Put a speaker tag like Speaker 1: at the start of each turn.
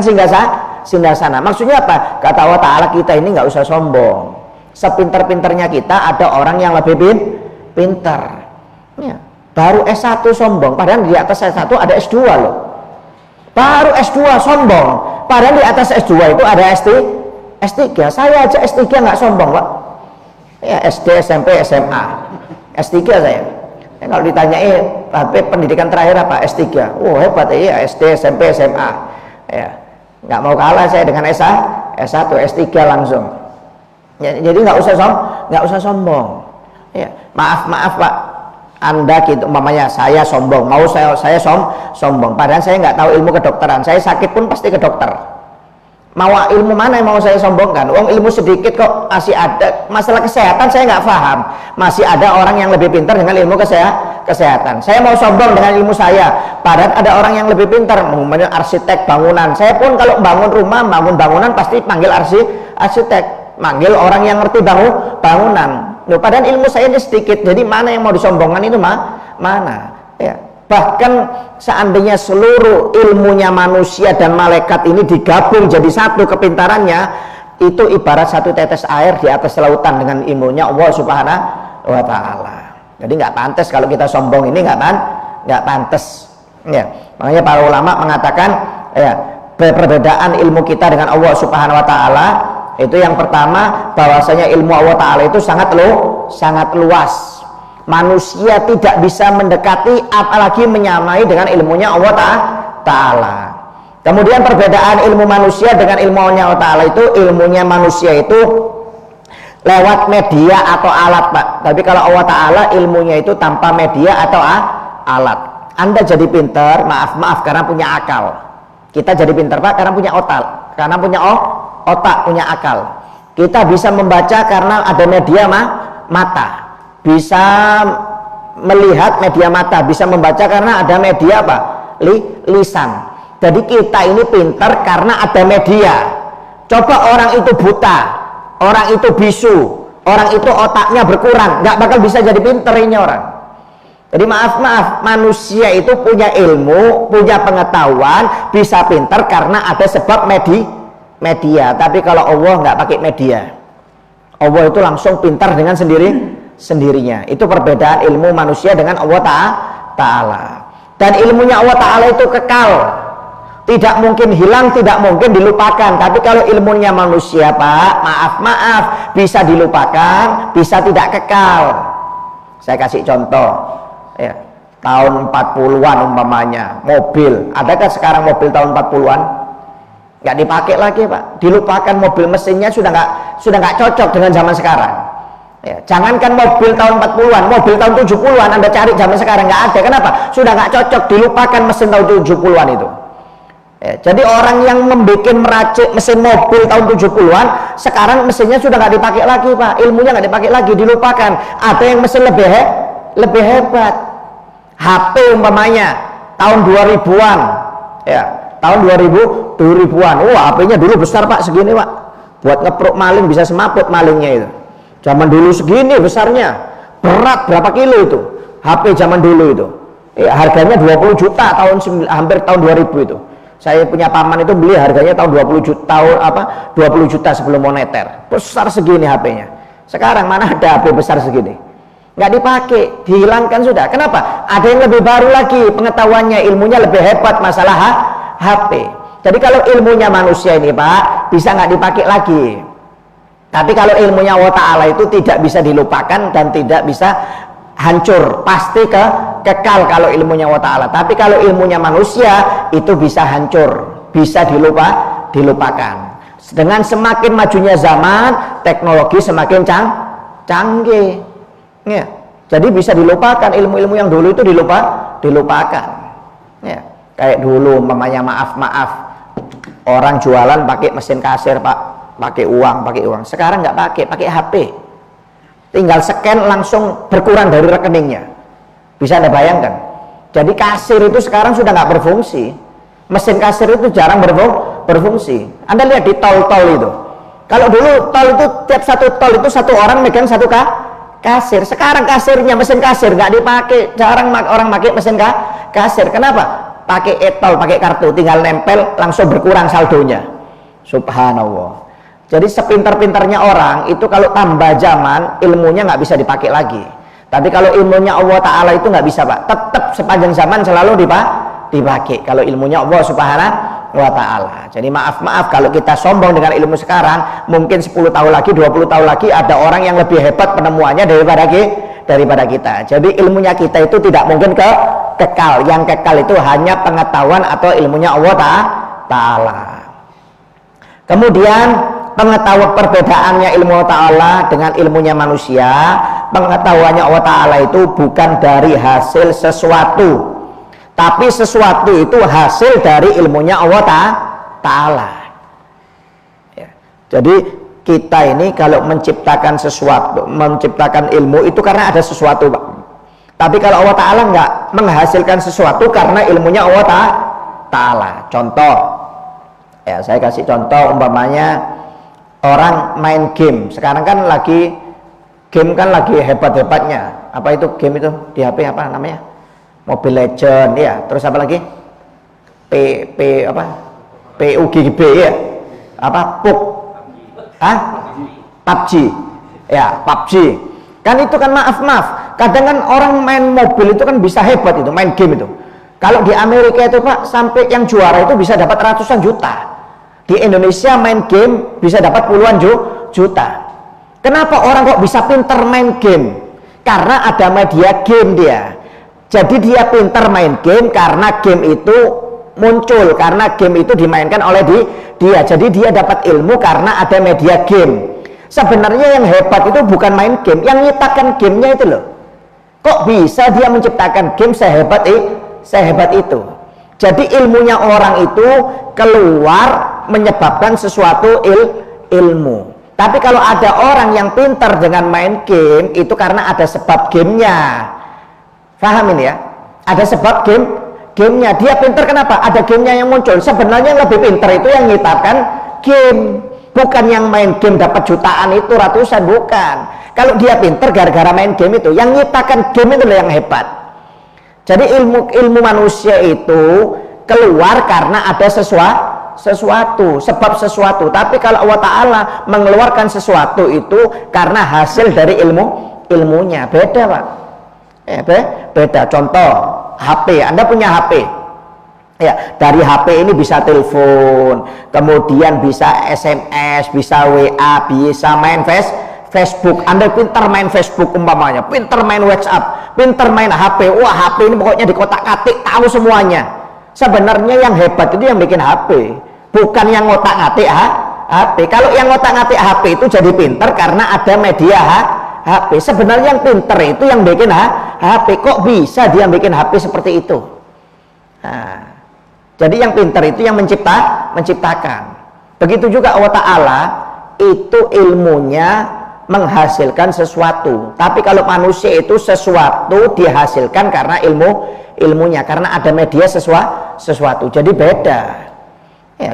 Speaker 1: singgah sana. Maksudnya apa? Kata Allah Ta'ala, kita ini nggak usah sombong. Sepinter-pinternya kita ada orang yang lebih pinter ya. Baru S1 sombong, padahal di atas S1 ada S2 loh. Baru S2 sombong, padahal di atas S2 itu ada S3. Saya aja S3 nggak sombong Pak ya, SD, SMP, SMA, S3 saya ya, kalau ditanyai pendidikan terakhir apa? S3. Oh hebat ya, SD, SMP, SMA ya, nggak mau kalah saya dengan S1, S3 langsung ya, jadi nggak usah sombong ya. Maaf Pak, Anda gitu umpamanya saya sombong, mau saya sombong, padahal saya nggak tahu ilmu kedokteran, saya sakit pun pasti ke dokter. Mau ilmu mana yang mau saya sombongkan? Ilmu sedikit kok masih ada. Masalah kesehatan saya nggak paham, masih ada orang yang lebih pintar dengan ilmu kesehatan. Saya mau sombong dengan ilmu saya, padahal ada orang yang lebih pintar, umpamanya arsitek bangunan. Saya pun kalau bangun rumah, bangun bangunan pasti panggil arsitek, manggil orang yang ngerti bangunan. Loh, padahal ilmu saya ini sedikit, jadi mana yang mau disombongkan itu mana ya. Bahkan seandainya seluruh ilmunya manusia dan malaikat ini digabung jadi satu kepintarannya, itu ibarat satu tetes air di atas lautan dengan ilmunya Allah Subhanahu wa Ta'ala. Jadi nggak pantas kalau kita sombong, ini nggak pantas ya. Makanya para ulama mengatakan ya, perbedaan ilmu kita dengan Allah Subhanahu wa Ta'ala itu yang pertama, bahwasanya ilmu Allah Ta'ala itu sangat luas. Manusia tidak bisa mendekati apalagi menyamai dengan ilmunya Allah Ta'ala. Kemudian perbedaan ilmu manusia dengan ilmunya Allah Ta'ala itu, ilmunya manusia itu lewat media atau alat Pak, tapi kalau Allah Ta'ala ilmunya itu tanpa media atau alat. Anda jadi pintar, maaf karena punya akal. Kita jadi pintar Pak karena punya otak, punya akal. Kita bisa membaca karena ada media mata, bisa melihat media mata, bisa membaca karena ada media apa? Lisan. Jadi kita ini pintar karena ada media. Coba orang itu buta, orang itu bisu, orang itu otaknya berkurang, nggak bakal bisa jadi pintar ini orang. Jadi maaf, manusia itu punya ilmu, punya pengetahuan, bisa pintar karena ada sebab media. Tapi kalau Allah nggak pakai media, Allah itu langsung pintar dengan sendirinya. Itu perbedaan ilmu manusia dengan Allah Ta'ala. Dan ilmunya Allah Ta'ala itu kekal, tidak mungkin hilang, tidak mungkin dilupakan. Tapi kalau ilmunya manusia Pak, maaf, bisa dilupakan, bisa tidak kekal. Saya kasih contoh ya, tahun 40-an umpamanya mobil, adakah sekarang mobil tahun 40-an? Nggak dipakai lagi Pak, dilupakan, mobil mesinnya sudah nggak cocok dengan zaman sekarang ya. Jangankan mobil tahun 40-an, mobil tahun 70-an Anda cari zaman sekarang nggak ada. Kenapa? Sudah nggak cocok, dilupakan mesin tahun 70-an itu ya. Jadi orang yang meracik mesin mobil tahun 70-an sekarang mesinnya sudah nggak dipakai lagi Pak, ilmunya nggak dipakai lagi, dilupakan. Ada yang mesin lebih hebat, HP umpamanya tahun 2000-an ya, tahun 2000-an. Wah, HP-nya dulu besar Pak, segini Pak, buat ngeprok maling bisa semaput malingnya itu. Zaman dulu segini besarnya, berat berapa kilo itu HP zaman dulu itu ya, harganya 20 juta hampir tahun 2000 itu. Saya punya paman itu beli harganya tahun 20 juta sebelum moneter, besar segini HP-nya. Sekarang mana ada HP besar segini, nggak dipakai, dihilangkan sudah. Kenapa? Ada yang lebih baru lagi pengetahuannya, ilmunya lebih hebat masalah HP. Jadi kalau ilmunya manusia ini Pak bisa nggak dipakai lagi, tapi kalau ilmunya Allah Ta'ala itu tidak bisa dilupakan dan tidak bisa hancur, pasti kekal kalau ilmunya Allah Ta'ala. Tapi kalau ilmunya manusia itu bisa hancur, bisa dilupakan. Dengan semakin majunya zaman, teknologi semakin canggih ya. Jadi bisa dilupakan, ilmu-ilmu yang dulu itu dilupakan ya. Kayak dulu umpamanya maaf, orang jualan pakai mesin kasir Pak, pakai uang. Sekarang nggak pakai HP, tinggal scan langsung berkurang dari rekeningnya. Bisa Anda bayangkan? Jadi kasir itu sekarang sudah nggak berfungsi, mesin kasir itu jarang berfungsi. Anda lihat di tol itu, kalau dulu tol itu tiap satu tol itu satu orang megang satu kasir. Sekarang kasirnya mesin kasir nggak dipakai, jarang orang pakai mesin kasir. Kenapa? Pakai etol, pakai kartu, tinggal nempel langsung berkurang saldonya. Subhanallah. Jadi sepintar-pintarnya orang itu kalau tambah zaman ilmunya nggak bisa dipakai lagi. Tapi kalau ilmunya Allah Ta'ala itu nggak bisa, Pak. Tetap sepanjang zaman selalu dipakai kalau ilmunya Allah Subhanahu wa Ta'ala. Jadi maaf kalau kita sombong dengan ilmu sekarang, mungkin 10 tahun lagi, 20 tahun lagi ada orang yang lebih hebat penemuannya daripada kita. Jadi ilmunya kita itu tidak mungkin kekal. Yang kekal itu hanya pengetahuan atau ilmunya Allah Ta'ala. Kemudian pengetahuan perbedaannya ilmu Allah Ta'ala dengan ilmunya manusia. Pengetahuannya Allah Ta'ala itu bukan dari hasil sesuatu, tapi sesuatu itu hasil dari ilmunya Allah Ta'ala. Ya. Jadi kita ini kalau menciptakan sesuatu, menciptakan ilmu itu karena ada sesuatu, Pak. Tapi kalau Allah Ta'ala nggak menghasilkan sesuatu karena ilmunya Allah Ta'ala. Contoh, ya saya kasih contoh, umpamanya orang main game. Sekarang kan lagi game kan lagi hebat-hebatnya. Apa itu game itu di HP, apa namanya? Mobile Legend ya. Terus apa lagi? PUBG ya. Apa? PUBG. Ya, PUBG. Kan itu kan maaf. Kadang kan orang main mobil itu kan bisa hebat itu, main game itu. Kalau di Amerika itu, Pak, sampai yang juara itu bisa dapat ratusan juta. Di Indonesia main game bisa dapat puluhan juta. Kenapa orang kok bisa pinter main game? Karena ada media game dia. Jadi dia pinter main game karena game itu muncul, karena game itu dimainkan oleh dia. Jadi dia dapat ilmu karena ada media game. Sebenarnya yang hebat itu bukan main game, yang nyiptakan gamenya itu loh. Kok bisa dia menciptakan game sehebat itu? Jadi ilmunya orang itu keluar menyebabkan sesuatu ilmu. Tapi kalau ada orang yang pintar dengan main game, itu karena ada sebab gamenya. Pahamin ya? Ada sebab gamenya. Dia pintar kenapa? Ada gamenya yang muncul. Sebenarnya yang lebih pintar itu yang nyiptakan game, bukan yang main game dapat jutaan itu, ratusan, bukan. Kalau dia pintar gara-gara main game itu, yang nyiptakan game itu yang hebat. Jadi ilmu manusia itu keluar karena ada sesuatu, sebab sesuatu. Tapi kalau Allah Ta'ala mengeluarkan sesuatu itu karena hasil dari ilmunya. Beda, Pak. Beda. Contoh HP, Anda punya HP ya, dari HP ini bisa telepon, kemudian bisa SMS, bisa WA, bisa main Facebook. Anda pintar main Facebook umpamanya, pintar main WhatsApp, pintar main HP. Wah, HP ini pokoknya di kotak-katik, tahu semuanya. Sebenarnya yang hebat itu yang bikin HP, bukan yang ngotak-ngatik HP. Kalau yang ngotak-ngatik HP itu jadi pintar karena ada media HP. Sebenarnya yang pintar itu yang bikin HP. Kok bisa dia bikin HP seperti itu? Nah, jadi yang pintar itu yang menciptakan. Begitu juga Allah Ta'ala itu ilmunya menghasilkan sesuatu. Tapi kalau manusia itu sesuatu dihasilkan karena ilmunya, karena ada media sesuatu. Jadi beda ya.